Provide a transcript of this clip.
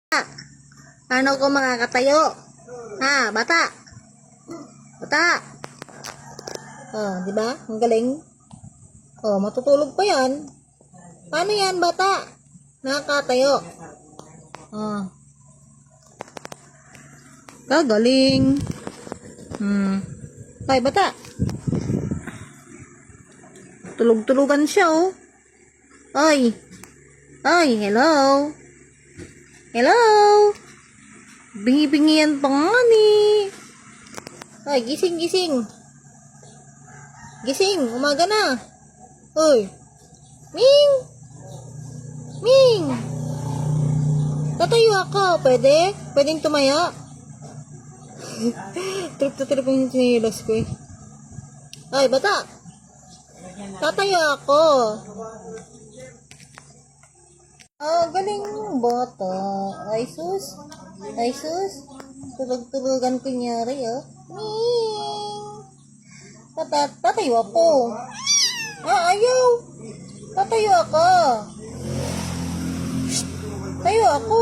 Ano ko makakatayo? Ha, bata? Bata? Oh, di ba? Ang galing. Oh, matutulog pa yan. Paano yan, bata? Nakakatayo. Oh. Gagaling. Ay, bata. Tulog-tulugan siya, oh. Ay. Ay, hello. Hello. Bingi-bingi yan pa nga ni. Ay, gising, gising. Gising, umaga na. Uy. Ming. Ming. Tatayo ako, pwede? Pwedeng tumaya? Trip to trip yung sinilas ko eh. Ay, bata. Tatayo ako. Ah, galing yung bata. Ay, sus. Ay, sus. Tulog-tulogan kunyari, oh. Ming. Tatayo ako. Ah, ayaw. Tatayo ako. Tayo ako.